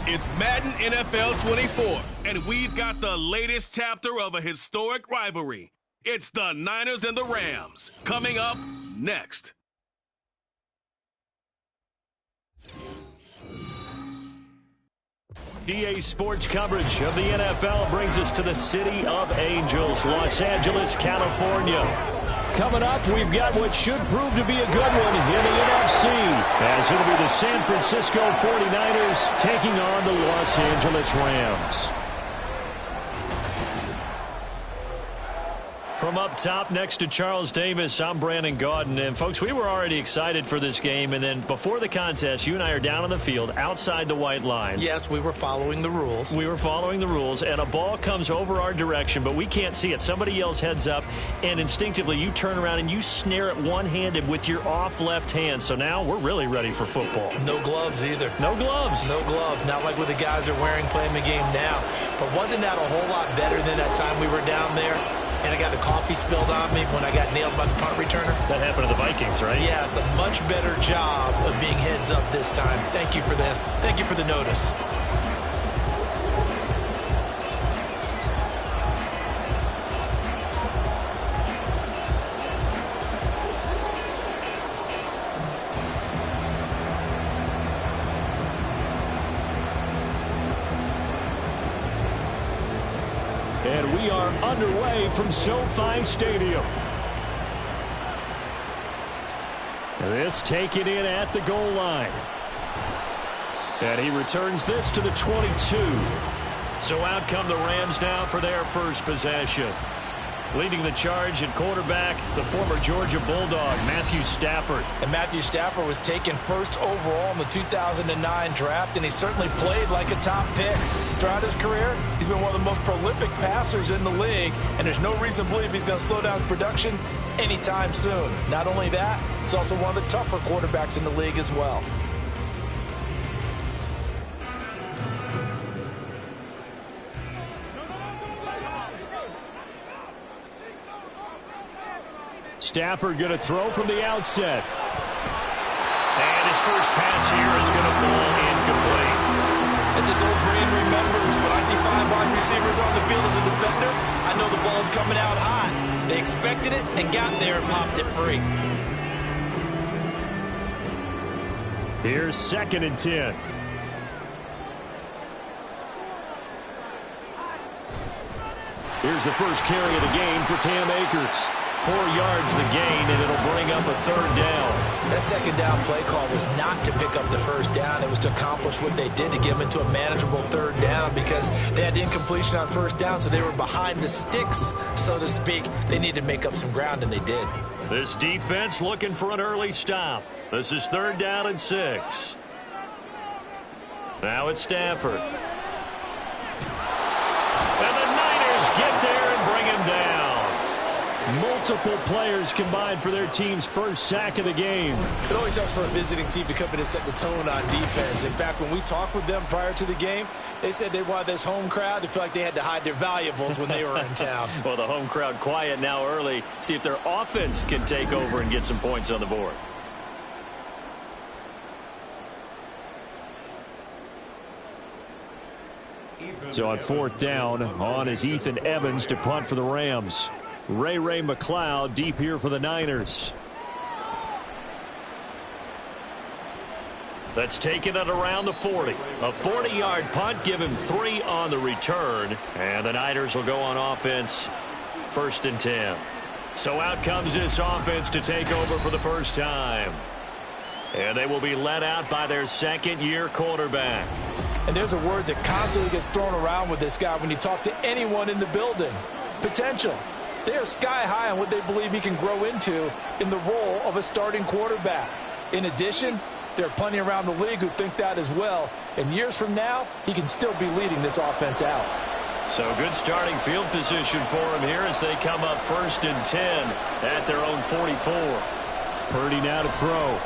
It's Madden NFL 24, and we've got the latest chapter of a historic rivalry. It's the Niners and the Rams, coming up next. EA Sports coverage of the NFL brings us to the City of Angels, Los Angeles, California. Coming up, we've got what should prove to be a good one in the NFC, as it'll be the San Francisco 49ers taking on the Los Angeles Rams. From up top next to Charles Davis, I'm Brandon Gaudin. And, folks, we were already excited for this game. And then before the contest, you and I are down on the field outside the white lines. Yes, we were following the rules. We were following the rules, and a ball comes over our direction, but we can't see it. Somebody yells heads up, and instinctively you turn around and you snare it one-handed with your off left hand. So now we're really ready for football. No gloves either. No gloves. No gloves. Not like what the guys are wearing playing the game now. But wasn't that a whole lot better than that time we were down there? And I got the coffee spilled on me when I got nailed by the punt returner. That happened to the Vikings, right? Yes, a much better job of being heads up this time. Thank you for that. Thank you for the notice. And we are underway from SoFi Stadium. This taken in at the goal line. And he returns this to the 22. So out come the Rams now for their first possession. Leading the charge at quarterback, the former Georgia Bulldog, Matthew Stafford. And Matthew Stafford was taken first overall in the 2009 draft, and he certainly played like a top pick. Throughout his career, he's been one of the most prolific passers in the league, and there's no reason to believe he's going to slow down his production anytime soon. Not only that, he's also one of the tougher quarterbacks in the league as well. Stafford going to throw from the outset. And his first pass here is going to fall incomplete. As his old brain remembers, when I see 5 wide receivers on the field as a defender, I know the ball's coming out hot. They expected it and got there and popped it free. Here's 2nd and 10. Here's the first carry of the game for Cam Akers. 4 yards the gain, and it'll bring up a 3rd down. That 2nd down play call was not to pick up the 1st down. It was to accomplish what they did, to get them into a manageable 3rd down, because they had incompletion on 1st down, so they were behind the sticks, so to speak. They needed to make up some ground, and they did. This defense looking for an early stop. This is 3rd down and 6. Now it's Stafford. And the Niners get there and bring him down. Multiple players combined for their team's first sack of the game. It always helps for a visiting team to come in and set the tone on defense. In fact, when we talked with them prior to the game, they said they wanted this home crowd to feel like they had to hide their valuables when they were in town. Well, the home crowd quiet now early. See if their offense can take over and get some points on the board. So on 4th down, on is Ethan Evans to punt for the Rams. Ray McLeod deep here for the Niners. That's taken at around the 40. A 40-yard punt, give him 3 on the return. And the Niners will go on offense, 1st and 10. So out comes this offense to take over for the first time. And they will be led out by their 2nd-year quarterback. And there's a word that constantly gets thrown around with this guy when you talk to anyone in the building. Potential. They are sky high on what they believe he can grow into in the role of a starting quarterback. In addition, There are plenty around the league who think that as well. And years from now, he can still be leading this offense out. So good starting field position for him here as they come up 1st and 10 at their own 44. Purdy now to throw.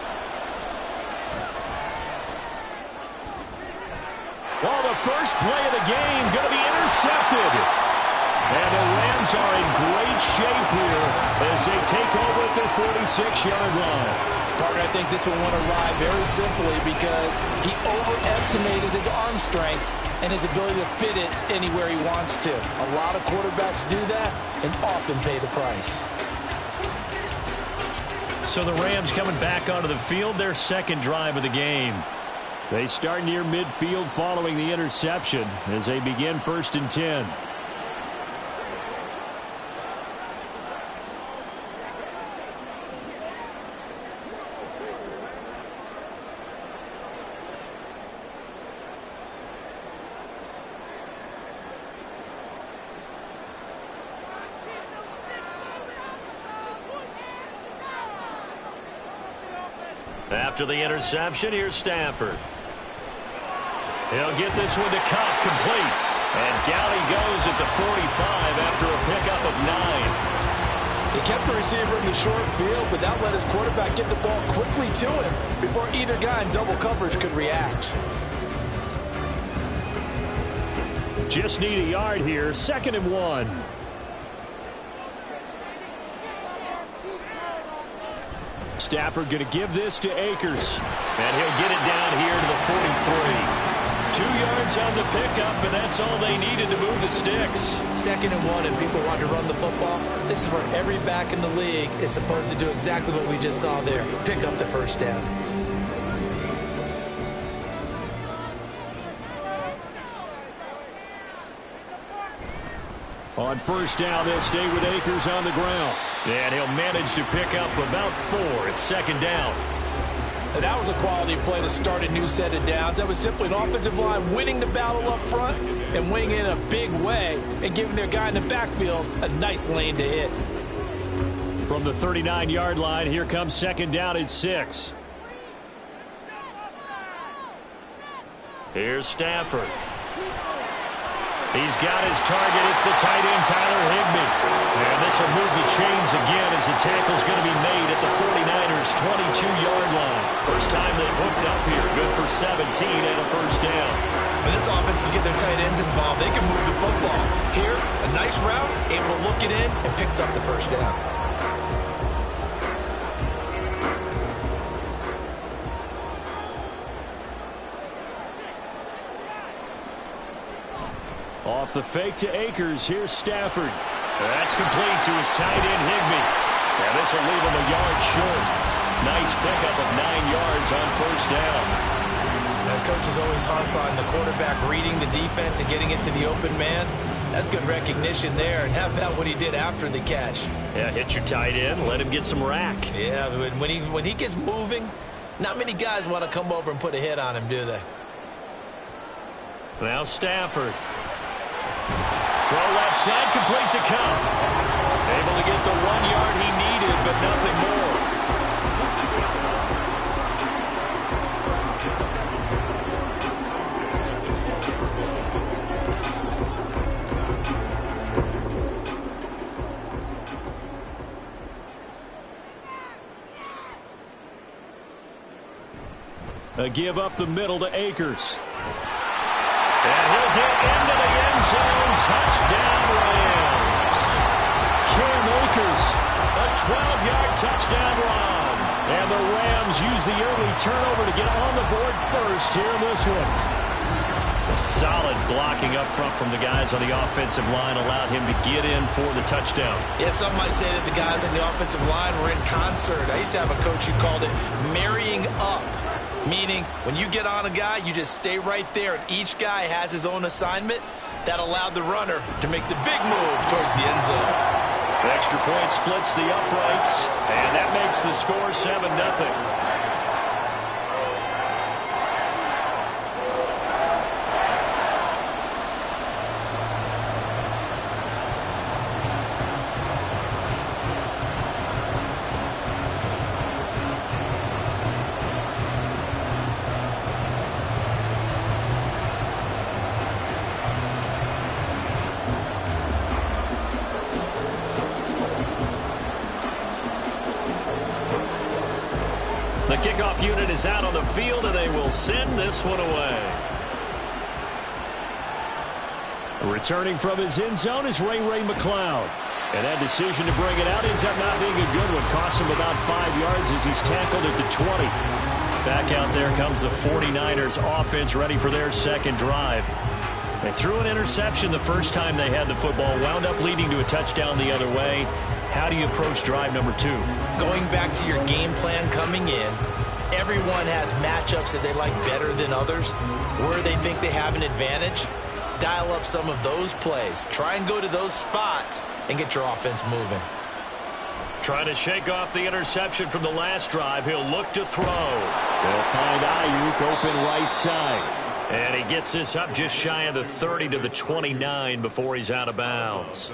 Well, the first play of the game going to be intercepted. And the Rams are in great shape here as they take over at their 46-yard line. Partner, I think this will want to ride very simply because he overestimated his arm strength and his ability to fit it anywhere he wants to. A lot of quarterbacks do that and often pay the price. So the Rams coming back onto the field, their second drive of the game. They start near midfield following the interception as they begin 1st and 10. After the interception, here's Stafford. He'll get this one to Cup, complete. And down he goes at the 45 after a pickup of 9. He kept the receiver in the short field, but that let his quarterback get the ball quickly to him before either guy in double coverage could react. Just need a yard here, 2nd and 1. Stafford going to give this to Akers. And he'll get it down here to the 43. 2 yards on the pickup, and that's all they needed to move the sticks. 2nd and 1, and people want to run the football. This is where every back in the league is supposed to do exactly what we just saw there. Pick up the first down. On 1st down, they'll stay with Akers on the ground. And he'll manage to pick up about 4 at 2nd down. And that was a quality play to start a new set of downs. That was simply an offensive line winning the battle up front and winning in a big way and giving their guy in the backfield a nice lane to hit. From the 39-yard line, here comes 2nd down at 6. Here's Stafford. He's got his target. It's the tight end, Tyler Higbee. And this will move the chains again as the tackle's going to be made at the 49ers' 22-yard line. First time they've hooked up here. Good for 17 and a 1st down. When this offense can get their tight ends involved, they can move the football. Here, a nice route, able to look it in, and picks up the 1st down. Off the fake to Akers. Here's Stafford. That's complete to his tight end, Higbee. And this will leave him a yard short. Nice pickup of 9 yards on 1st down. Coaches always harp on the quarterback reading the defense and getting it to the open man. That's good recognition there. And how about what he did after the catch? Yeah, hit your tight end. Let him get some rack. Yeah, when he gets moving, not many guys want to come over and put a hit on him, do they? Now Stafford. Throw left side, complete to Cup. Able to get the 1 yard he needed, but nothing more. A give up the middle to Akers. And he'll get into the end zone. Touchdown, Rams. Cam Akers, a 12-yard touchdown run. And the Rams use the early turnover to get on the board first here in this one. A solid blocking up front from the guys on the offensive line allowed him to get in for the touchdown. Yeah, some might say that the guys on the offensive line were in concert. I used to have a coach who called it marrying up. Meaning, when you get on a guy, you just stay right there, and each guy has his own assignment. That allowed the runner to make the big move towards the end zone. The extra point splits the uprights, and that makes the score 7-0. kickoff unit is out on the field, and they will send this one away. Returning from his end zone is Ray McCloud. And that decision to bring it out ends up not being a good one. Cost him about 5 yards as he's tackled at the 20. Back out there comes the 49ers offense ready for their second drive. They threw an interception the first time they had the football, wound up leading to a touchdown the other way. How do you approach drive number 2? Going back to your game plan coming in, everyone has matchups that they like better than others, where they think they have an advantage. Dial up some of those plays. Try and go to those spots and get your offense moving. Trying to shake off the interception from the last drive. He'll look to throw. They'll find Ayuk open right side. And he gets this up just shy of the 30 to the 29 before he's out of bounds.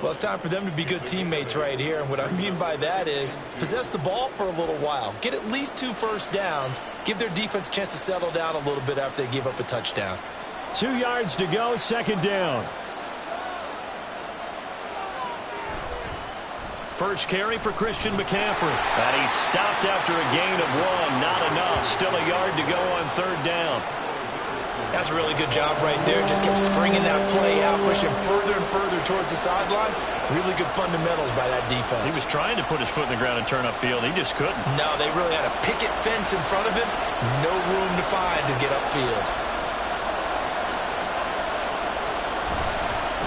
Well, it's time for them to be good teammates right here. And what I mean by that is possess the ball for a little while. Get at least 2 first downs. Give their defense a chance to settle down a little bit after they give up a touchdown. 2 yards to go, second down. First carry for Christian McCaffrey. And he's stopped after a gain of 1. Not enough. Still a yard to go on third down. That's a really good job right there. Just kept stringing that play out, pushing further and further towards the sideline. Really good fundamentals by that defense. He was trying to put his foot in the ground and turn upfield. He just couldn't. No, they really had a picket fence in front of him. No room to find to get upfield.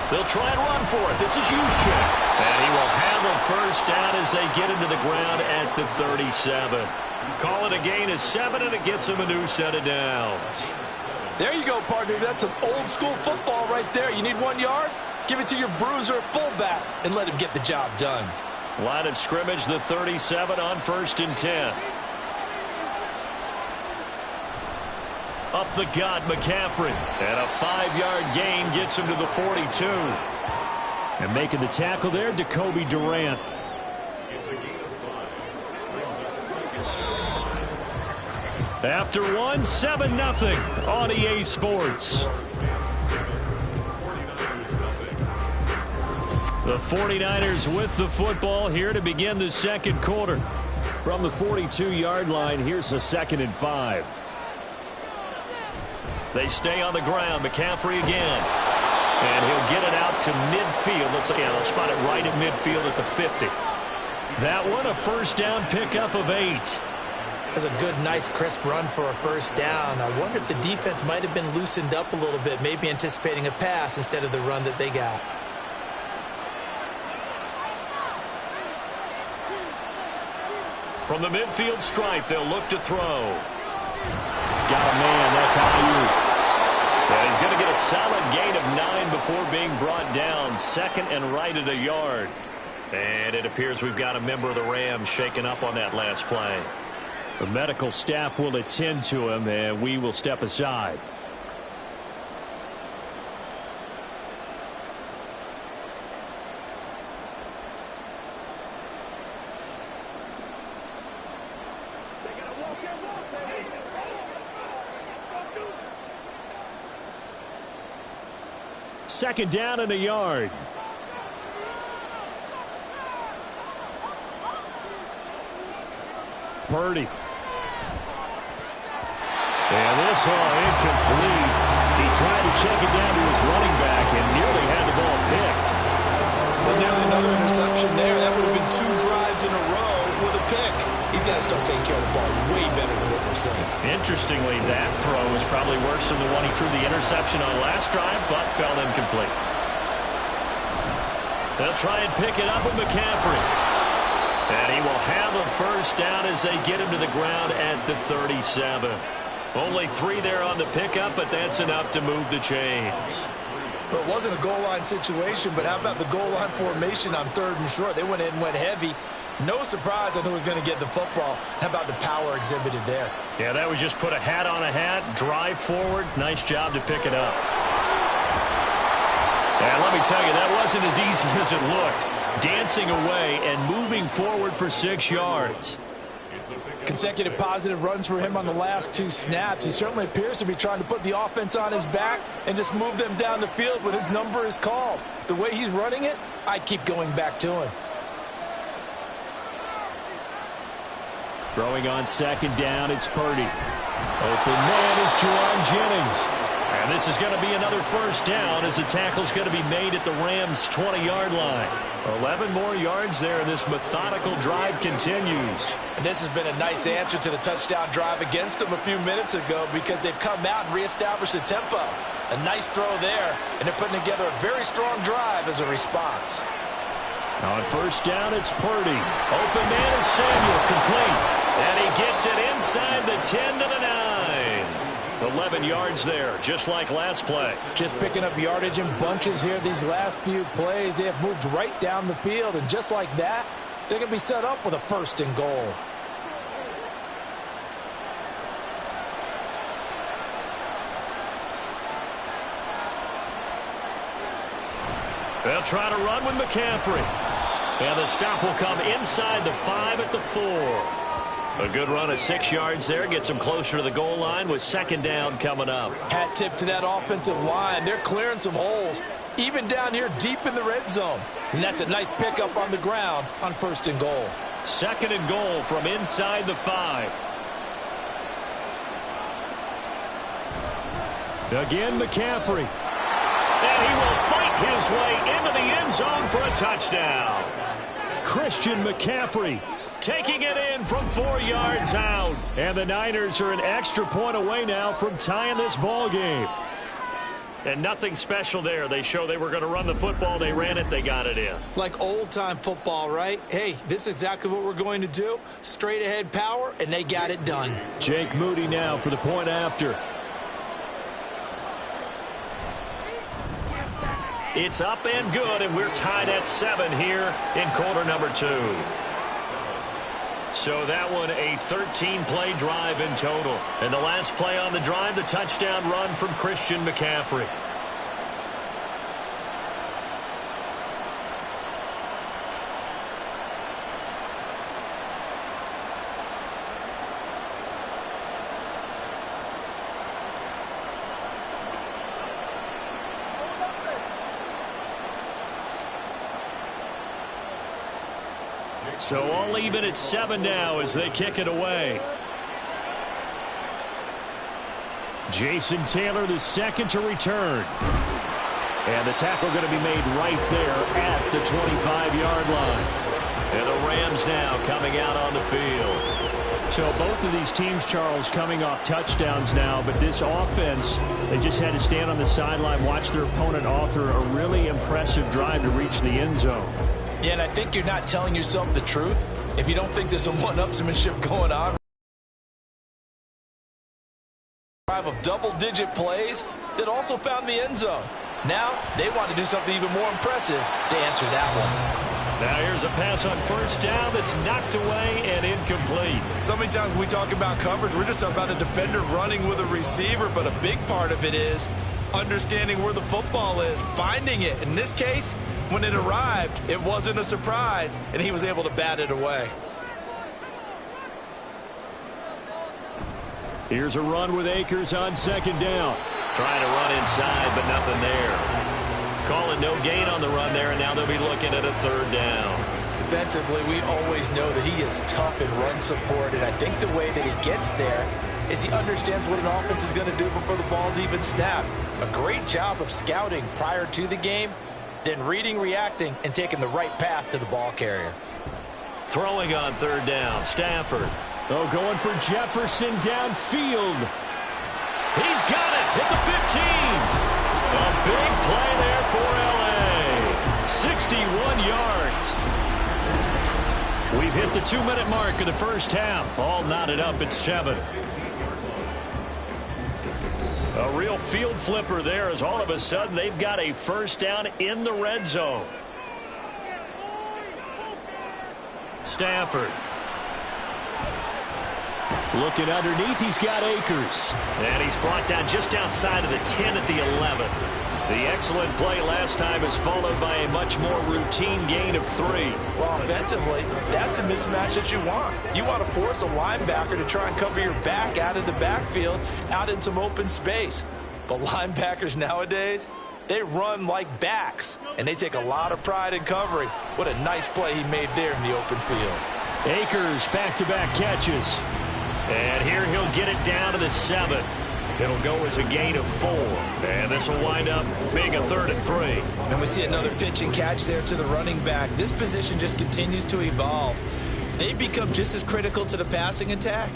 They'll try and run for it. This is Juszczyk. And he will have a first down as they get into the ground at the 37. Call it a gain of 7, and it gets him a new set of downs. There you go, partner. That's some old-school football right there. You need 1 yard? Give it to your bruiser fullback and let him get the job done. Line of scrimmage, the 37 on 1st and 10. Up the gut, McCaffrey. And a 5-yard gain gets him to the 42. And making the tackle there, Jacoby Durant. After 1, 7-0 on EA Sports. The 49ers with the football here to begin the second quarter. From the 42-yard line, here's a 2nd and 5. They stay on the ground. McCaffrey again. And he'll get it out to midfield. Let's spot it right at midfield at the 50. That one, a first down pickup of 8. That's a good, nice, crisp run for a first down. I wonder if the defense might have been loosened up a little bit, maybe anticipating a pass instead of the run that they got. From the midfield stripe, they'll look to throw. Got a man. That's Ayuk. And he's going to get a solid gain of 9 before being brought down. 2nd and right at a yard. And it appears we've got a member of the Rams shaken up on that last play. The medical staff will attend to him, and we will step aside. Second down and a yard. Purdy. And this one incomplete. He tried to check it down to his running back and nearly had the ball picked. Well, nearly another interception there. That would have been 2 drives in a row with a pick. He's got to start taking care of the ball way better than what we're seeing. Interestingly, that throw is probably worse than the one he threw the interception on last drive, but fell incomplete. They'll try and pick it up with McCaffrey. And he will have a first down as they get him to the ground at the 37. Only 3 there on the pickup, but that's enough to move the chains. Well, it wasn't a goal line situation, but how about the goal line formation on 3rd and short? They went in and went heavy. No surprise on who was going to get the football. How about the power exhibited there? Yeah, that was just put a hat on a hat, drive forward. Nice job to pick it up. And let me tell you, that wasn't as easy as it looked. Dancing away and moving forward for 6 yards. Consecutive positive runs for him on the last 2 snaps. He certainly appears to be trying to put the offense on his back and just move them down the field when his number is called. The way he's running it, I keep going back to him. Throwing on second down, it's Purdy. Open man is Juwan Jennings. And this is going to be another first down as the tackle's going to be made at the Rams' 20-yard line. 11 more yards there, and this methodical drive continues. And this has been a nice answer to the touchdown drive against them a few minutes ago because they've come out and reestablished the tempo. A nice throw there, and they're putting together a very strong drive as a response. On first down, it's Purdy. Open man is Samuel, complete. And he gets it inside the 10 to the 9. 11 yards there, just like last play. Just picking up yardage in bunches here these last few plays. They have moved right down the field, and just like that, they're going to be set up with a first and goal. They'll try to run with McCaffrey. And the stop will come inside the 5 at the 4. A good run of 6 yards there. Gets them closer to the goal line with second down coming up. Hat tip to that offensive line. They're clearing some holes, even down here deep in the red zone. And that's a nice pickup on the ground on first and goal. Second and goal from inside the 5. Again, McCaffrey. And he will fight his way into the end zone for a touchdown. Christian McCaffrey taking it in from 4 yards out. And the Niners are an extra point away now from tying this ball game. And nothing special there. They show they were going to run the football. They ran it. They got it in. Like old-time football, right? Hey, this is exactly what we're going to do. Straight-ahead power, and they got it done. Jake Moody now for the point after. It's up and good, and we're tied at 7 here in quarter number 2. So that one, a 13-play drive in total. And the last play on the drive, the touchdown run from Christian McCaffrey. So all even at 7 now as they kick it away. Jason Taylor, the second to return. And the tackle going to be made right there at the 25-yard line. And the Rams now coming out on the field. So both of these teams, Charles, coming off touchdowns now, but this offense, they just had to stand on the sideline, watch their opponent author a really impressive drive to reach the end zone. Yeah, and I think you're not telling yourself the truth if you don't think there's some one-upsmanship going on. Drive of double-digit plays that also found the end zone. Now they want to do something even more impressive to answer that one. Now here's a pass on first down that's knocked away and incomplete. So many times we talk about coverage, we're just about a defender running with a receiver, but a big part of it is understanding where the football is, finding it. In this case, when it arrived, it wasn't a surprise, and he was able to bat it away. Here's a run with Akers on second down. Trying to run inside, but nothing there. Calling no gain on the run there, and now they'll be looking at a third down. Defensively, we always know that he is tough in run support, and I think the way that he gets there is he understands what an offense is going to do before the ball's even snapped. A great job of scouting prior to the game, then reading, reacting, and taking the right path to the ball carrier. Throwing on third down, Stafford. Oh, going for Jefferson downfield. He's got it at the 15. A big play there for L.A. 61 yards. We've hit the 2-minute mark of the first half. All knotted up at 7. A real field flipper there as all of a sudden they've got a first down in the red zone. Stafford. Looking underneath, he's got Akers. And he's brought down just outside of the 10 at the 11. The excellent play last time is followed by a much more routine gain of 3. Well, offensively, that's the mismatch that you want. You want to force a linebacker to try and cover your back out of the backfield, out in some open space. But linebackers nowadays, they run like backs, and they take a lot of pride in covering. What a nice play he made there in the open field. Akers back-to-back catches. And here he'll get it down to the 7. It'll go as a gain of 4. And this will wind up being a 3rd and 3. And we see another pitch and catch there to the running back. This position just continues to evolve. They've become just as critical to the passing attack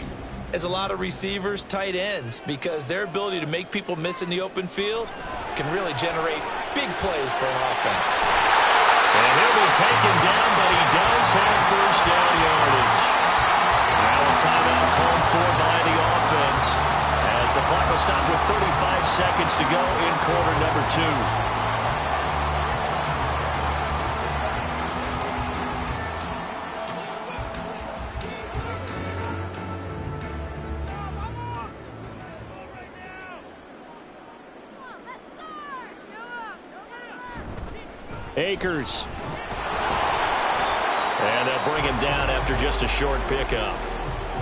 as a lot of receivers, tight ends, because their ability to make people miss in the open field can really generate big plays for an offense. And he'll be taken down, but he does have first down yardage. Now a timeout called for by the offense as the clock will stop with 35 seconds to go in quarter number 2. Akers. And they'll bring him down after just a short pickup.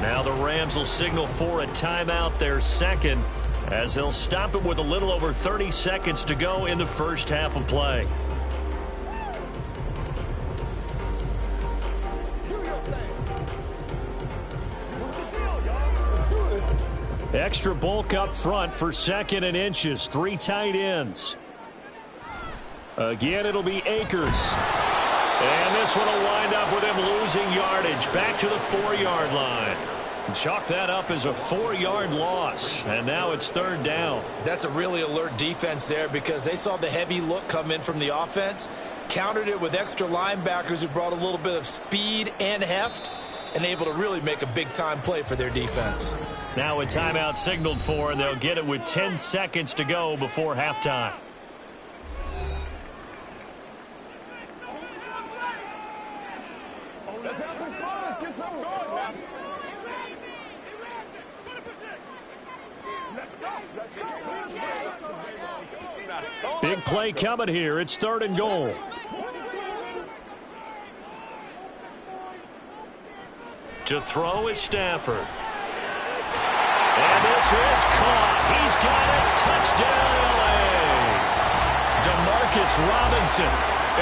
Now the Rams will signal for a timeout, their second, as they'll stop it with a little over 30 seconds to go in the first half of play. Extra bulk up front for 2nd and inches. 3 tight ends. Again, it'll be Akers. And this one will wind up with him losing yardage back to the 4-yard line. Chalk that up as a 4-yard loss. And now it's 3rd down. That's a really alert defense there because they saw the heavy look come in from the offense, countered it with extra linebackers who brought a little bit of speed and heft, and able to really make a big-time play for their defense. Now a timeout signaled for, and they'll get it with 10 seconds to go before halftime. Big play coming here. It's 3rd and goal. To throw is Stafford. And this is caught. He's got it. Touchdown, LA. DeMarcus Robinson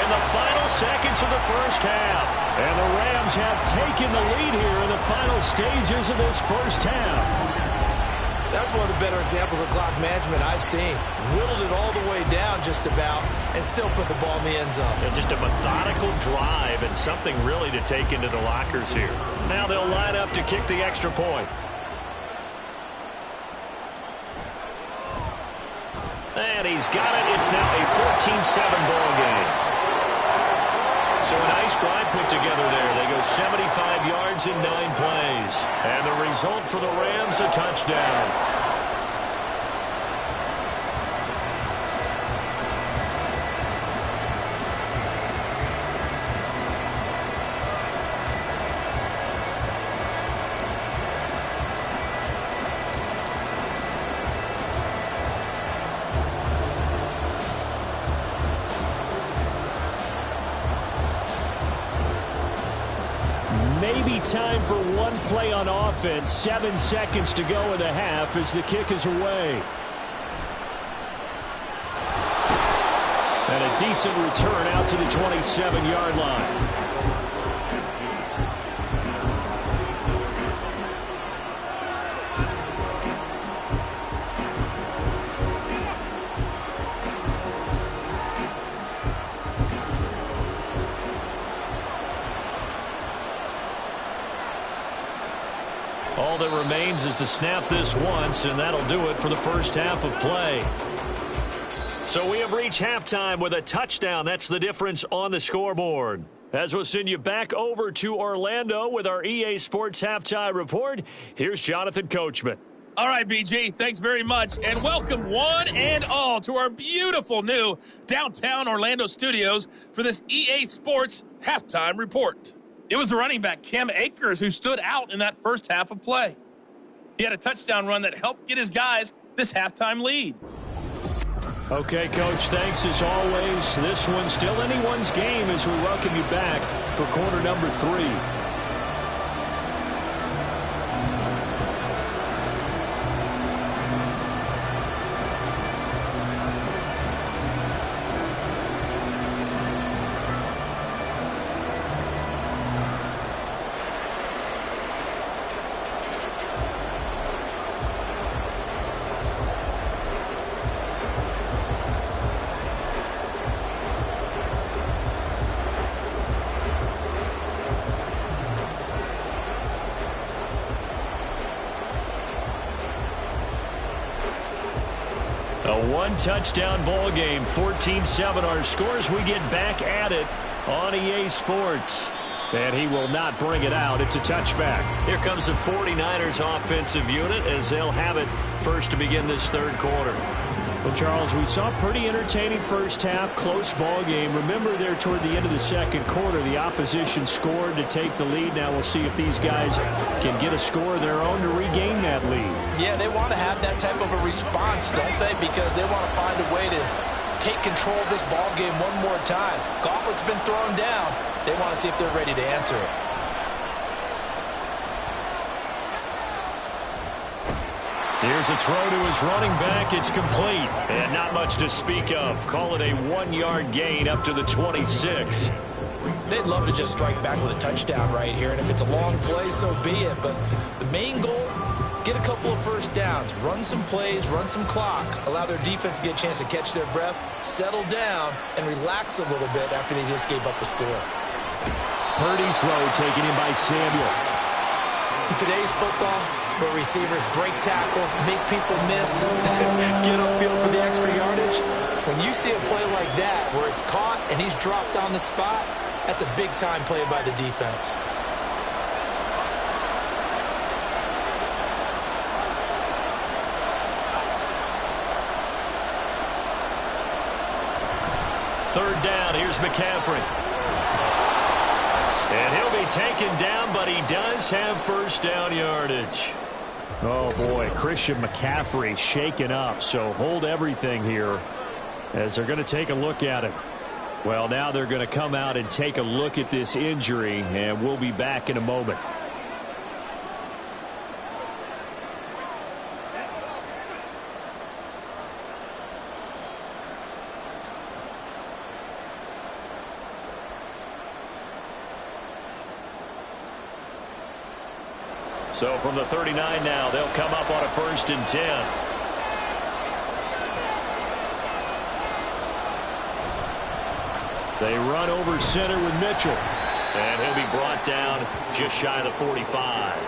in the final seconds of the first half. And the Rams have taken the lead here in the final stages of this first half. That's one of the better examples of clock management I've seen. Whittled it all the way down just about and still put the ball in the end zone. Yeah, just a methodical drive and something really to take into the lockers here. Now they'll line up to kick the extra point. And he's got it. It's now a 14-7 ball game. So a nice drive put together there. They go 75 yards in 9 plays. And the result for the Rams, a touchdown. Maybe time for one play on offense. 7 seconds to go in the half as the kick is away. And a decent return out to the 27-yard line. All that remains is to snap this once, and that'll do it for the first half of play. So we have reached halftime with a touchdown. That's the difference on the scoreboard. As we'll send you back over to Orlando with our EA Sports Halftime Report, here's Jonathan Coachman. All right, BG, thanks very much, and welcome one and all to our beautiful new downtown Orlando studios for this EA Sports Halftime Report. It was the running back, Cam Akers, who stood out in that first half of play. He had a touchdown run that helped get his guys this halftime lead. Okay, Coach, thanks as always. This one's still anyone's game as we welcome you back for quarter number 3. one-touchdown ball game. 14-7 our scores. We get back at it on EA Sports. And he will not bring it out. It's a touchback. Here comes the 49ers offensive unit as they'll have it first to begin this third quarter. Well, Charles, we saw a pretty entertaining first half, close ball game. Remember there toward the end of the second quarter, the opposition scored to take the lead. Now we'll see if these guys can get a score of their own to regain that lead. Yeah, they want to have that type of a response, don't they? Because they want to find a way to take control of this ball game one more time. Gauntlet's been thrown down. They want to see if they're ready to answer it. Here's a throw to his running back. It's complete. And not much to speak of. Call it a 1-yard gain up to the 26. They'd love to just strike back with a touchdown right here. And if it's a long play, so be it. But the main goal, get a couple of first downs. Run some plays, run some clock. Allow their defense to get a chance to catch their breath, settle down, and relax a little bit after they just gave up a score. Purdy's throw taken in by Samuel. In today's football, where receivers break tackles, make people miss, get upfield for the extra yardage, when you see a play like that where it's caught and he's dropped on the spot, that's a big-time play by the defense. Third down, here's McCaffrey. And he'll be taken down, but he does have first down yardage. Oh, boy, Christian McCaffrey shaken up, so hold everything here as they're going to take a look at it. Well, now they're going to come out and take a look at this injury, and we'll be back in a moment. So from the 39 now, they'll come up on a 1st and 10. They run over center with Mitchell. And he'll be brought down just shy of the 45.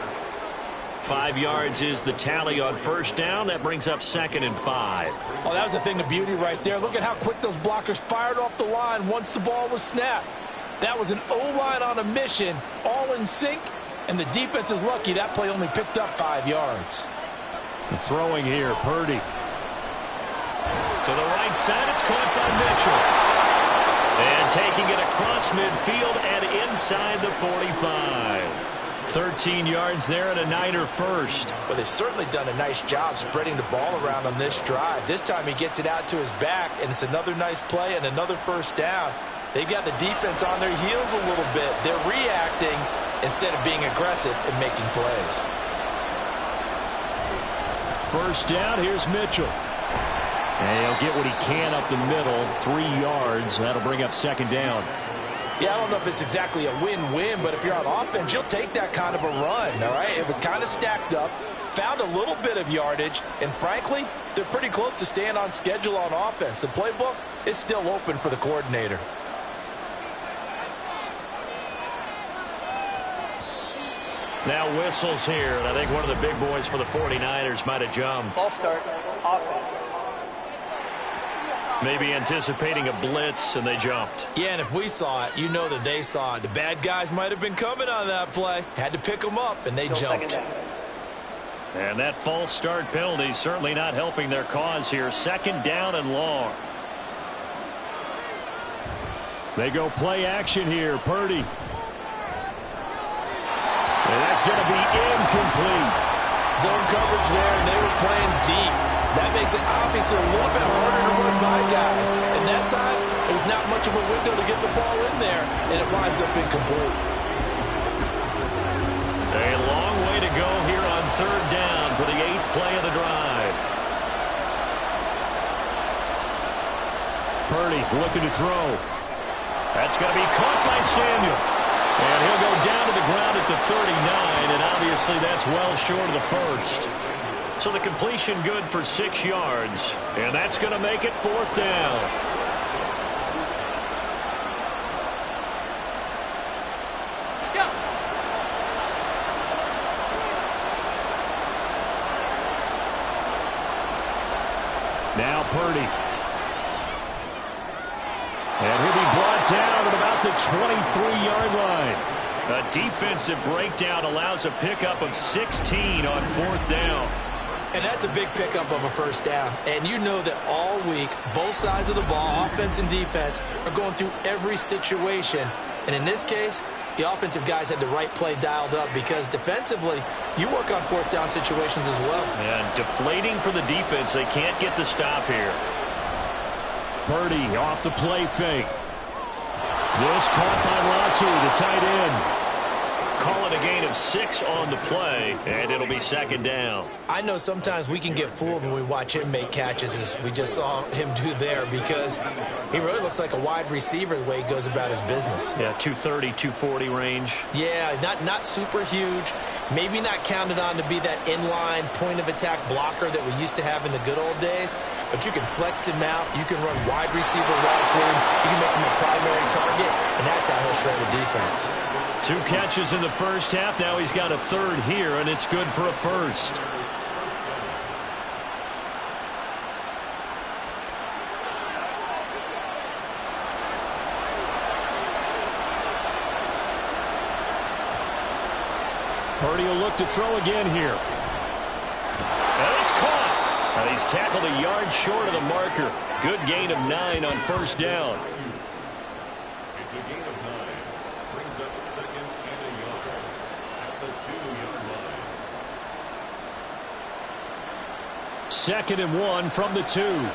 5 yards is the tally on first down. That brings up 2nd and 5. Oh, that was a thing of beauty right there. Look at how quick those blockers fired off the line once the ball was snapped. That was an O-line on a mission, all in sync. And the defense is lucky that play only picked up 5 yards. Throwing here, Purdy. To the right side, it's caught by Mitchell. And taking it across midfield and inside the 45. 13 yards there and a Niner first. Well, they've certainly done a nice job spreading the ball around on this drive. This time he gets it out to his back, and it's another nice play and another first down. They've got the defense on their heels a little bit. They're reacting instead of being aggressive and making plays. First down, here's Mitchell. And he'll get what he can up the middle, 3 yards. That'll bring up 2nd down. Yeah, I don't know if it's exactly a win-win, but if you're on offense, you'll take that kind of a run, all right? It was kind of stacked up, found a little bit of yardage, and frankly, they're pretty close to staying on schedule on offense. The playbook is still open for the coordinator. Now whistles here, and I think one of the big boys for the 49ers might have jumped. Ball start, offense. Maybe anticipating a blitz, and they jumped. Yeah, and if we saw it, you know that they saw it. The bad guys might have been coming on that play. Had to pick them up, and they jumped. And that false start penalty certainly not helping their cause here. 2nd down and long. They go play action here, Purdy. And that's going to be incomplete. Zone coverage there, and they were playing deep. That makes it obviously a little bit harder to run by guys. And that time, it was not much of a window to get the ball in there, and it winds up incomplete. A long way to go here on 3rd down for the 8th play of the drive. Purdy looking to throw. That's going to be caught by Samuel. And he'll go down to the ground at the 39, and obviously that's well short of the first. So the completion good for 6 yards, and that's going to make it 4th down. Now Purdy. And he'll be brought down at about the 23-yard line. A defensive breakdown allows a pickup of 16 on 4th down. And that's a big pickup of a first down. And you know that all week, both sides of the ball, offense and defense, are going through every situation. And in this case, the offensive guys had the right play dialed up because defensively, you work on 4th down situations as well. And deflating for the defense. They can't get the stop here. Purdy off the play fake. This caught by Latu, the tight end. Call it a gain of 6 on the play, and it'll be 2nd down. I know sometimes we can get fooled when we watch him make catches, as we just saw him do there, because he really looks like a wide receiver the way he goes about his business. Yeah, 230, 240 range. Yeah, not super huge. Maybe not counted on to be that inline point-of-attack blocker that we used to have in the good old days, but you can flex him out. You can run wide receiver routes with him. You can make him a primary target, and that's how he'll shred a defense. 2 catches in the first half. Now he's got a 3rd here, and it's good for a 1st. Purdy will look to throw again here. And it's caught. And he's tackled a yard short of the marker. Good gain of 9 on 1st down. It's a gain of 9. Brings up 2nd and a yard at the 2-yard line. 2nd and 1 from the 2.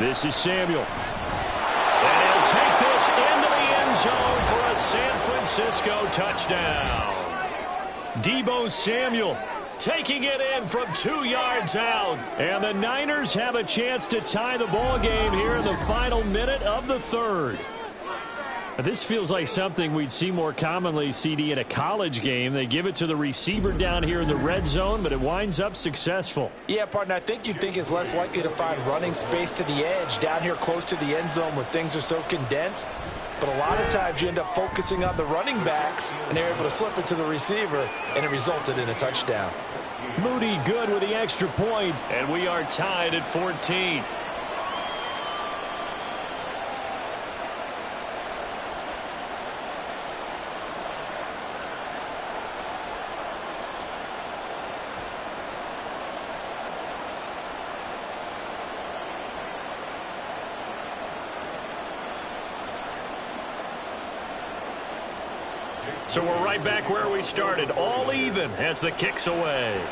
This is Samuel. And he'll take this into the end zone for a San Francisco touchdown. Deebo Samuel taking it in from 2 yards out. And the Niners have a chance to tie the ball game here in the final minute of the 3rd. This feels like something we'd see more commonly, CD, in a college game. They give it to the receiver down here in the red zone, but it winds up successful. Yeah, partner, I think you'd think it's less likely to find running space to the edge down here close to the end zone where things are so condensed. But a lot of times you end up focusing on the running backs, and they're able to slip it to the receiver, and it resulted in a touchdown. Moody good with the extra point. And we are tied at 14. So we're right back where we started, all even as the kick's away.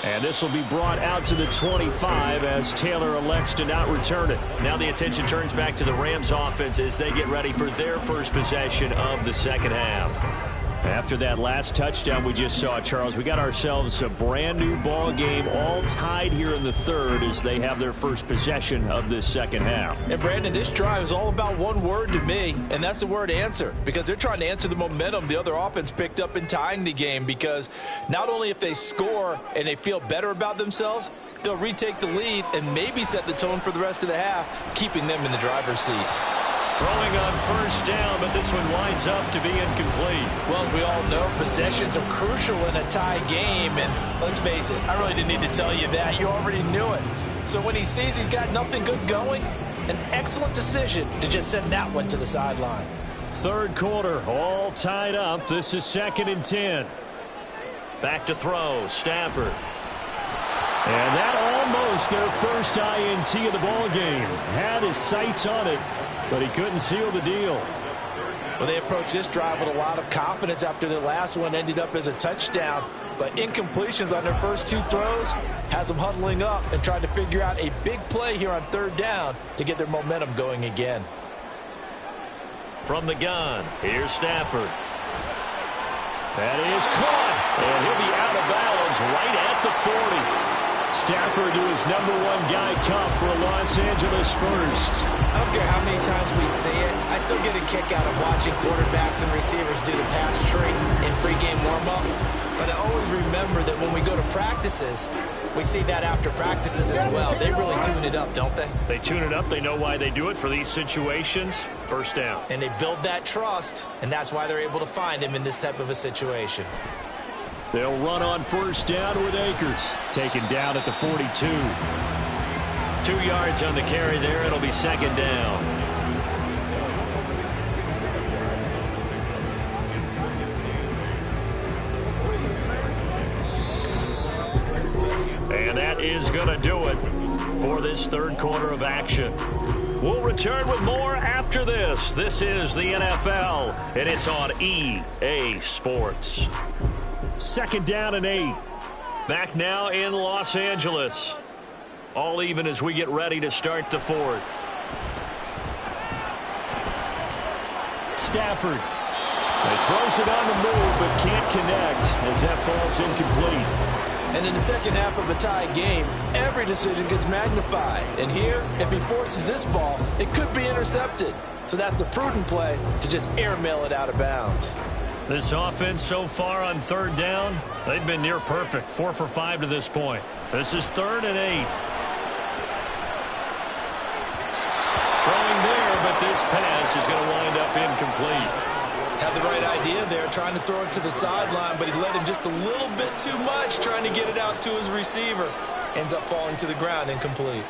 And this will be brought out to the 25 as Taylor elects to not return it. Now the attention turns back to the Rams offense as they get ready for their first possession of the 2nd half. After that last touchdown we just saw, Charles, we got ourselves a brand new ball game, all tied here in the 3rd as they have their first possession of this 2nd half. And Brandon, this drive is all about one word to me, and that's the word answer, because they're trying to answer the momentum the other offense picked up in tying the game, because not only if they score and they feel better about themselves, they'll retake the lead and maybe set the tone for the rest of the half, keeping them in the driver's seat. Throwing on 1st down, but this one winds up to be incomplete. Well, as we all know, possessions are crucial in a tie game, and let's face it, I really didn't need to tell you that. You already knew it. So when he sees he's got nothing good going, an excellent decision to just send that one to the sideline. 3rd quarter, all tied up. This is 2nd and 10. Back to throw, Stafford. And that almost their first INT of the ball game. Had his sights on it, but he couldn't seal the deal. Well, they approached this drive with a lot of confidence after their last one ended up as a touchdown. But incompletions on their first 2 throws has them huddling up and trying to figure out a big play here on 3rd down to get their momentum going again. From the gun, here's Stafford. That is caught, and he'll be out of bounds right at the 40. Stafford to his #1 guy come for a Los Angeles first. I don't care how many times we see it. I still get a kick out of watching quarterbacks and receivers do the pass tree in pregame warm-up. But I always remember that when we go to practices, we see that after practices as well. They really tune it up, don't they? They tune it up. They know why they do it for these situations. 1st down. And they build that trust, and that's why they're able to find him in this type of a situation. They'll run on first down with Akers. Taken down at the 42. 2 yards on the carry there. It'll be second down. And that is going to do it for this third quarter of action. We'll return with more after this. This is the NFL, and it's on EA Sports. Second down and 8. Back now in Los Angeles. All even as we get ready to start the fourth. Stafford. He throws it on the move, but can't connect as that falls incomplete. And in the second half of a tie game, every decision gets magnified. And here, if he forces this ball, it could be intercepted. So that's the prudent play to just airmail it out of bounds. This offense so far on third down, they've been near perfect. 4 for 5 to this point. This is 3rd and 8. Throwing there, but this pass is going to wind up incomplete. Had the right idea there, trying to throw it to the sideline, but he let him just a little bit too much, trying to get it out to his receiver. Ends up falling to the ground, incomplete.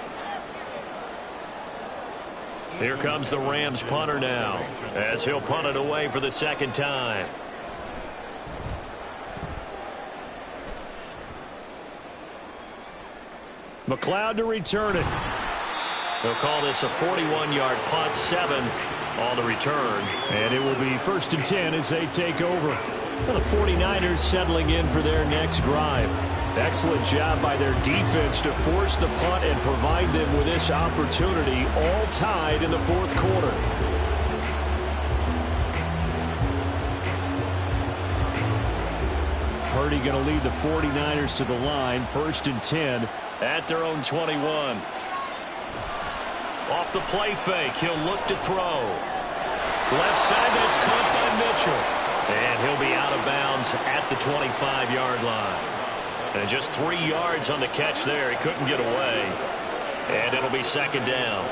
Here comes the Rams punter now, as he'll punt it away for the second time. McLeod to return it. They'll call this a 41-yard punt, 7 on the return. And it will be 1st and 10 as they take over. The 49ers settling in for their next drive. Excellent job by their defense to force the punt and provide them with this opportunity, all tied in the fourth quarter. Purdy going to lead the 49ers to the line, 1st and 10. At their own 21. Off the play fake, he'll look to throw. Left side, that's caught by Mitchell. And he'll be out of bounds at the 25-yard line. And just 3 yards on the catch there. He couldn't get away. And it'll be second down.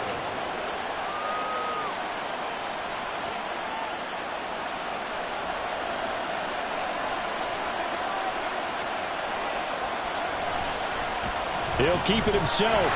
He'll keep it himself.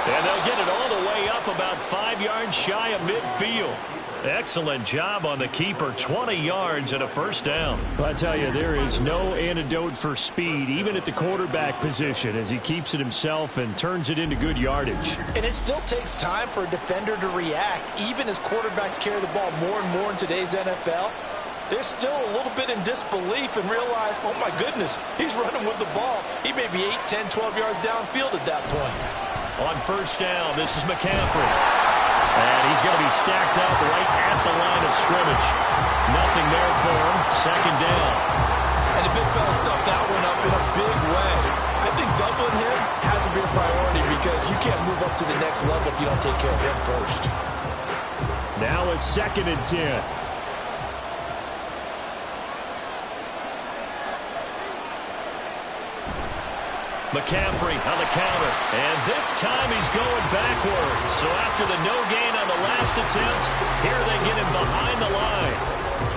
And they'll get it all the way up about 5 yards shy of midfield. Excellent job on the keeper. 20 yards and a first down. Well, I tell you, there is no antidote for speed, even at the quarterback position, as he keeps it himself and turns it into good yardage. And it still takes time for a defender to react, even as quarterbacks carry the ball more and more in today's NFL. They're still a little bit in disbelief and realize, oh my goodness, he's running with the ball. He may be 8, 10, 12 yards downfield at that point. On first down, this is McCaffrey. And he's going to be stacked up right at the line of scrimmage. Nothing there for him. Second down. And the big fella stuffed that one up in a big way. I think doubling him has to be a priority because you can't move up to the next level if you don't take care of him first. Now a 2nd and 10. McCaffrey on the counter. And this time he's going backwards. So after the no gain on the last attempt, here they get him behind the line.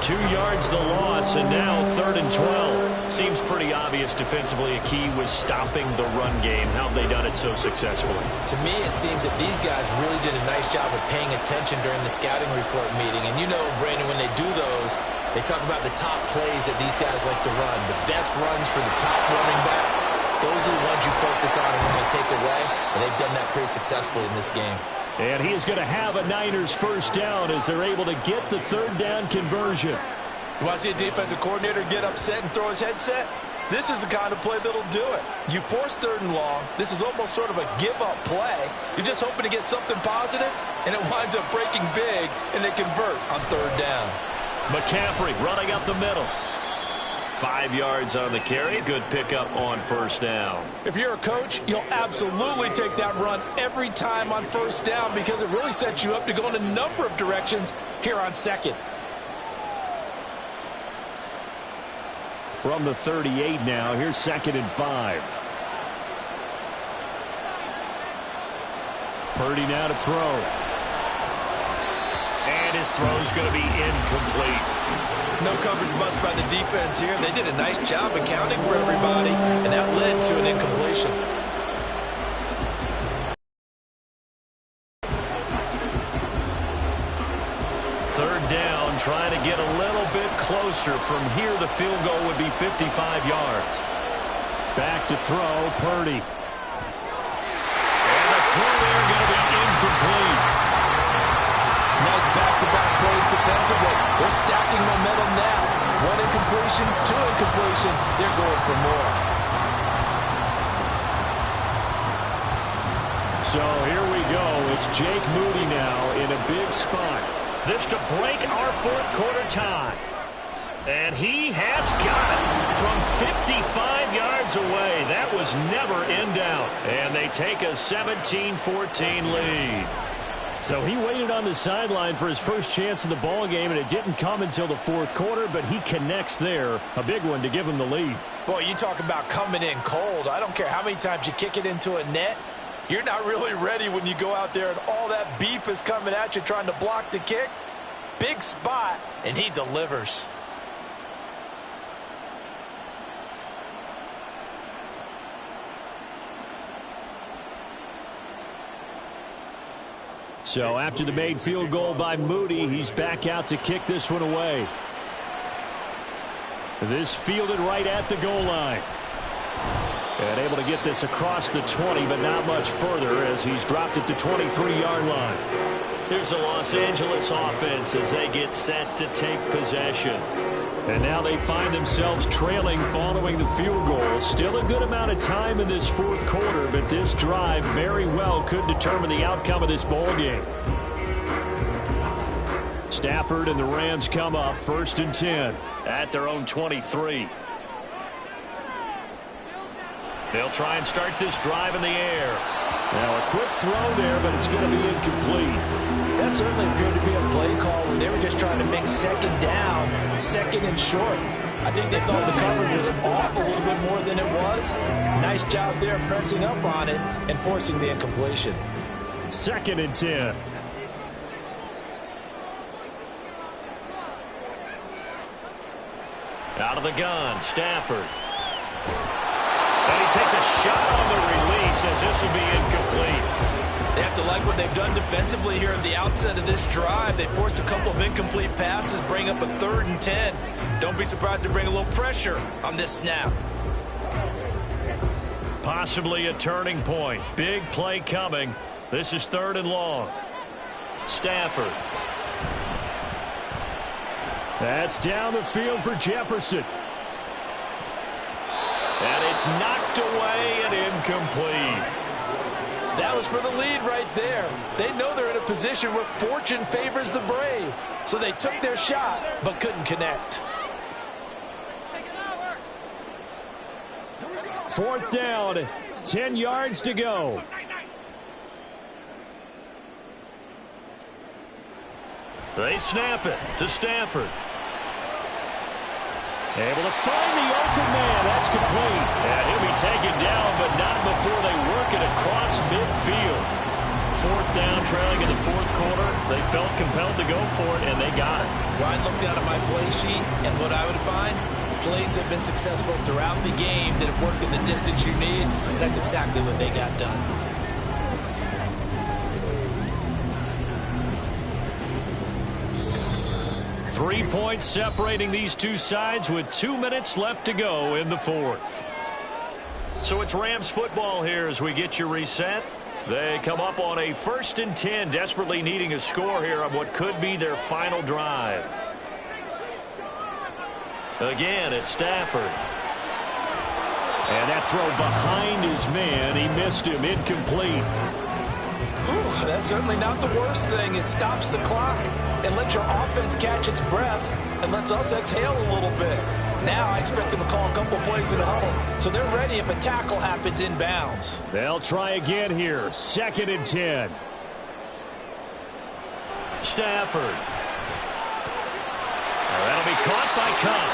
2 yards the loss, and now 3rd and 12. Seems pretty obvious defensively a key was stopping the run game. How have they done it so successfully? To me, it seems that these guys really did a nice job of paying attention during the scouting report meeting. And you know, Brandon, when they do those, they talk about the top plays that these guys like to run. The best runs for the top running back. Those are the ones you focus on and want to take away, and they've done that pretty successfully in this game. And he is going to have a Niners first down as they're able to get the 3rd down conversion. You want to see a defensive coordinator get upset and throw his headset? This is the kind of play that'll do it. You force 3rd and long. This is almost sort of a give-up play. You're just hoping to get something positive, and it winds up breaking big, and they convert on 3rd down. McCaffrey running up the middle. 5 yards on the carry. Good pickup on first down. If you're a coach, you'll absolutely take that run every time on first down because it really sets you up to go in a number of directions here on 2nd. From the 38 now, here's 2nd and 5. Purdy now to throw. And his throw's going to be incomplete. No coverage bust by the defense here. They did a nice job accounting for everybody, and that led to an incompletion. Third down, trying to get a little bit closer. From here, the field goal would be 55 yards. Back to throw, Purdy. And the throw there going to be incomplete. Nice back-to-back plays defensively. They're stacking momentum now. One incompletion, two incompletion. They're going for more. So here we go. It's Jake Moody now in a big spot. This to break our fourth quarter tie. And he has got it from 55 yards away. That was never in doubt. And they take a 17-14 lead. So he waited on the sideline for his first chance in the ball game, and it didn't come until the fourth quarter, but he connects there. A big one to give him the lead. Boy, you talk about coming in cold. I don't care how many times you kick it into a net. You're not really ready when you go out there and all that beef is coming at you trying to block the kick. Big spot, and he delivers. So after the made field goal by Moody, he's back out to kick this one away. This fielded right at the goal line. And able to get this across the 20, but not much further as he's dropped it to 23-yard line. Here's the Los Angeles offense as they get set to take possession. And now they find themselves trailing following the field goal. Still a good amount of time in this fourth quarter, but this drive very well could determine the outcome of this ball game. Stafford and the Rams come up 1st and 10. At their own 23. They'll try and start this drive in the air. Now a quick throw there, but it's going to be incomplete. That certainly appeared to be a play call where they were just trying to make second down, second and short. I think they thought the coverage was off a little bit more than it was. Nice job there pressing up on it and forcing the incompletion. 2nd and 10. Out of the gun, Stafford. And he takes a shot on the release as this will be incomplete. They have to like what they've done defensively here at the outset of this drive. They forced a couple of incomplete passes, bring up a 3rd and 10. Don't be surprised to bring a little pressure on this snap. Possibly a turning point. Big play coming. This is 3rd and long. Stafford. That's down the field for Jefferson. And it's knocked away and incomplete. That was for the lead right there. They know they're in a position where fortune favors the brave. So they took their shot, but couldn't connect. 4th down, 10 yards to go. They snap it to Stafford. Able to find the open man. That's complete. And he'll be taken down, but not before they work it across midfield. 4th down, trailing in the fourth quarter. They felt compelled to go for it, and they got it. Well, I looked down at my play sheet, and what I would find, plays have been successful throughout the game that have worked in the distance you need. That's exactly what they got done. Three points separating these two sides with 2 minutes left to go in the fourth. So it's Rams football here as we get you reset. They come up on a 1st and 10, desperately needing a score here on what could be their final drive. Again, it's Stafford. And that throw behind his man. He missed him. Incomplete. Ooh, that's certainly not the worst thing. It stops the clock and lets your offense catch its breath and lets us exhale a little bit. Now I expect them to call a couple plays in a huddle, so they're ready if a tackle happens inbounds. They'll try again here. 2nd and 10. Stafford. That'll be caught by Cobb.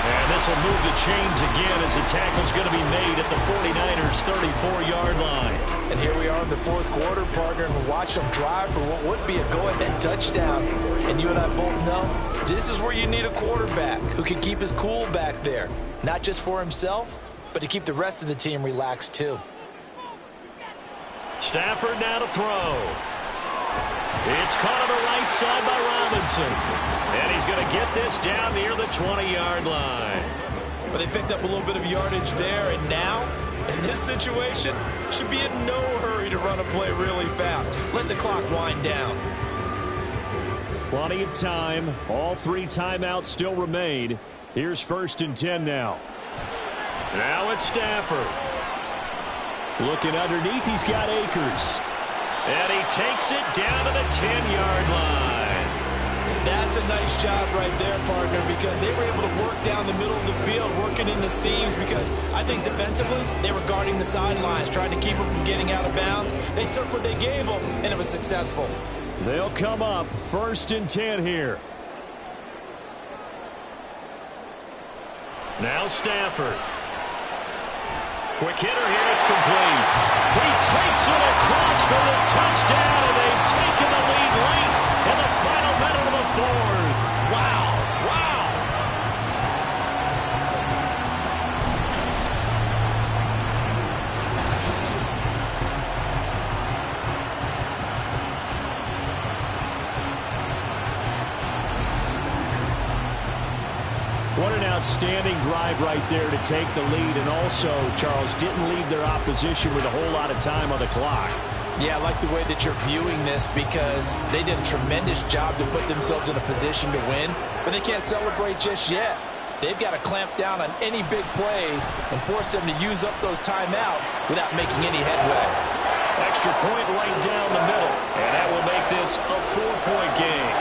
And this will move the chains again as the tackle's going to be made at the 49ers' 34-yard line. And here we are in the fourth quarter, partner, and we're watching them drive for what would be a go-ahead touchdown. And you and I both know this is where you need a quarterback who can keep his cool back there, not just for himself, but to keep the rest of the team relaxed too. Stafford now to throw. It's caught on the right side by Robinson. And he's going to get this down near the 20-yard line. Well, they picked up a little bit of yardage there, and now, in this situation, should be in no hurry to run a play really fast. Let the clock wind down. Plenty of time. All 3 timeouts still remain. Here's 1st and 10 now. Now it's Stafford. Looking underneath, he's got Akers. And he takes it down to the 10-yard line. That's a nice job right there, partner, because they were able to work down the middle of the field, working in the seams, because I think defensively they were guarding the sidelines, trying to keep them from getting out of bounds. They took what they gave them, and it was successful. They'll come up 1st and 10 here. Now Stafford. Quick hitter here, it's complete. He takes it across for the touchdown, and they've taken the lead late in the final minute of the 4th. Wow, wow. What an outstanding drive right there to take the lead, and also, Charles, didn't leave their opposition with a whole lot of time on the clock. Yeah, I like the way that you're viewing this, because they did a tremendous job to put themselves in a position to win, but they can't celebrate just yet. They've got to clamp down on any big plays and force them to use up those timeouts without making any headway. Extra point right down the middle, and that will make this a 4-point game.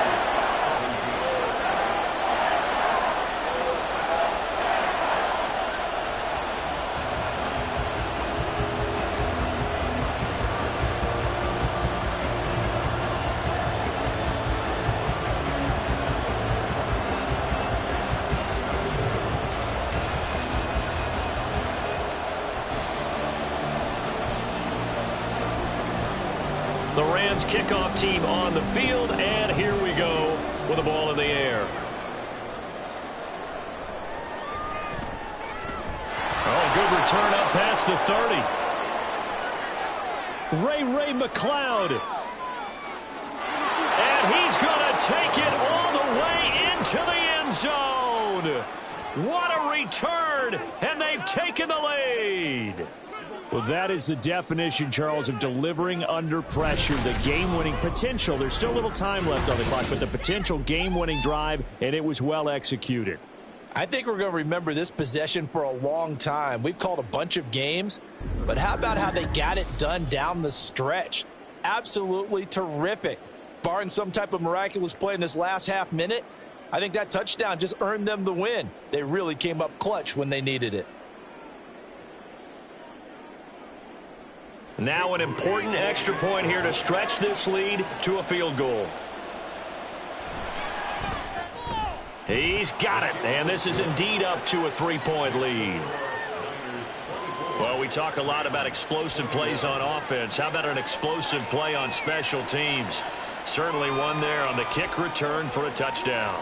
The Rams kickoff team on the field, and here we go with the ball in the air. Oh, good return up past the 30. Ray McLeod. And he's going to take it all the way into the end zone. What a return, and they've taken the lead. Well, that is the definition, Charles, of delivering under pressure. The game-winning potential. There's still a little time left on the clock, but the potential game-winning drive, and it was well executed. I think we're going to remember this possession for a long time. We've called a bunch of games, but how about how they got it done down the stretch? Absolutely terrific. Barring some type of miraculous play in this last half minute, I think that touchdown just earned them the win. They really came up clutch when they needed it. Now an important extra point here to stretch this lead to a field goal. He's got it, and this is indeed up to a 3-point lead. Well, we talk a lot about explosive plays on offense. How about an explosive play on special teams? Certainly one there on the kick return for a touchdown.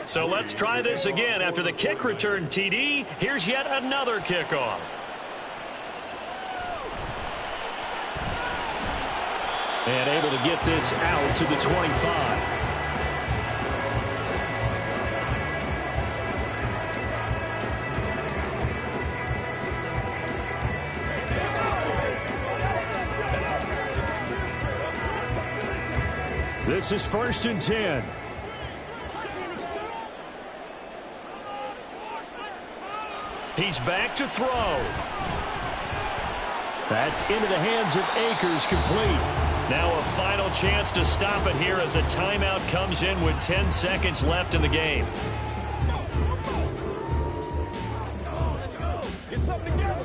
So let's try this again. After the kick return TD, here's yet another kickoff. And able to get this out to the 25. This is 1st and 10. He's he's back to throw. That's into the hands of Akers, complete. Now a final chance to stop it here as a timeout comes in with 10 seconds left in the game. Get something together.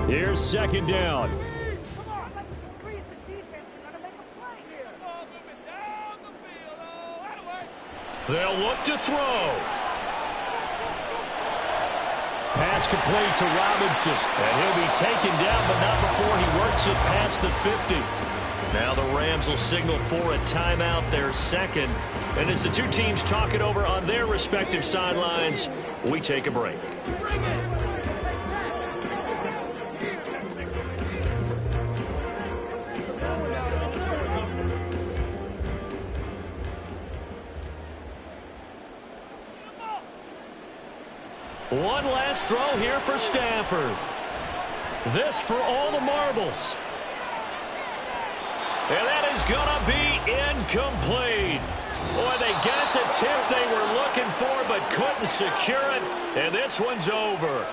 Here's second down. Come on, let's freeze the defense. We're going to make a play here. Ball moving down the field. Oh, that'll work. They'll look to throw. Pass complete to Robinson. And he'll be taken down, but not before he works it past the 50. Now the Rams will signal for a timeout, their second. And as the two teams talk it over on their respective sidelines, we take a break. Bring it. One last throw here for Stafford. This for all the marbles. And that is going to be incomplete. Boy, they got the tip they were looking for but couldn't secure it. And this one's over.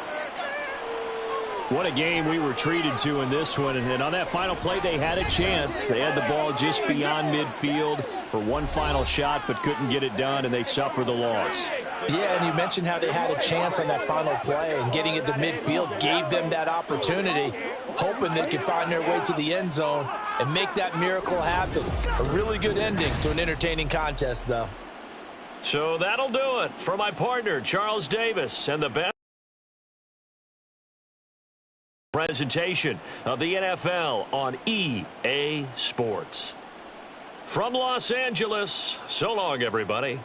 What a game we were treated to in this one. And on that final play, they had a chance. They had the ball just beyond midfield for one final shot, but couldn't get it done, and they suffer the loss. Yeah, and you mentioned how they had a chance on that final play, and getting it to midfield gave them that opportunity, hoping they could find their way to the end zone and make that miracle happen. A really good ending to an entertaining contest, though. So that'll do it for my partner, Charles Davis, and the best presentation of the NFL on EA Sports. From Los Angeles, so long, everybody.